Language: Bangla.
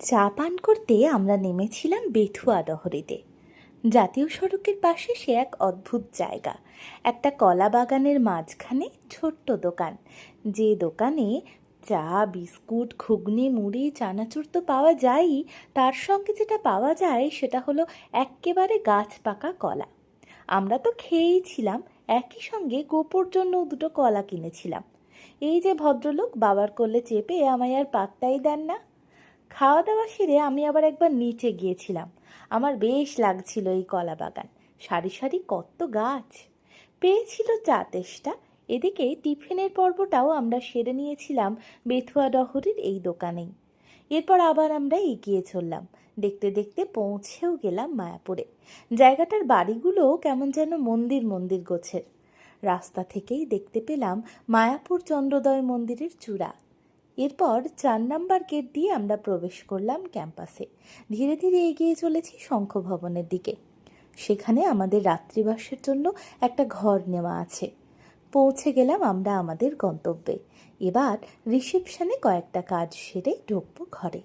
চা পান করতে আমরা নেমেছিলাম বেথুয়া ডহরিতে। জাতীয় সড়কের পাশে সে এক অদ্ভুত জায়গা, একটা কলা বাগানের মাঝখানে ছোট্ট দোকান, যে দোকানে চা, বিস্কুট, ঘুগনি, মুড়ি, চানাচুর তো পাওয়া যায়ই, তার সঙ্গে যেটা পাওয়া যায় সেটা হলো এক্কেবারে গাছ পাকা কলা। আমরা তো খেয়েইছিলাম, একই সঙ্গে গোপোর জন্য দুটো কলা কিনেছিলাম। এই যে ভদ্রলোক বাবার কোলে চেপে আমায় আর পাত্তাই দেন না। খাওয়া দাওয়া সেরে আমি আবার একবার নিচে গিয়েছিলাম। আমার বেশ লাগছিল এই কলা বাগান, সারি সারি কত গাছ। পেয়েছিল চা তেষ্টা। এদিকে টিফিনের পর্বটাও আমরা সেরে নিয়েছিলাম বেথুয়া ডহরির এই দোকানেই। এরপর আবার আমরা এগিয়ে চললাম, দেখতে দেখতে পৌঁছেও গেলাম মায়াপুরে। জায়গাটার বাড়িগুলোও কেমন যেন মন্দির মন্দির গোছের। রাস্তা থেকেই দেখতে পেলাম মায়াপুর চন্দ্রোদয় মন্দিরের চূড়া। এরপর 4 নম্বর গেট দিয়ে আমরা প্রবেশ করলাম ক্যাম্পাসে। ধীরে ধীরে এগিয়ে চলেছি শঙ্খ ভবনের দিকে। সেখানে আমাদের রাত্রিবাসের জন্য একটা ঘর নেওয়া আছে। পৌঁছে গেলাম আমরা আমাদের গন্তব্যে। এবার রিসেপশনে কয়েকটা কাজ সেরে ঢুকবো ঘরে।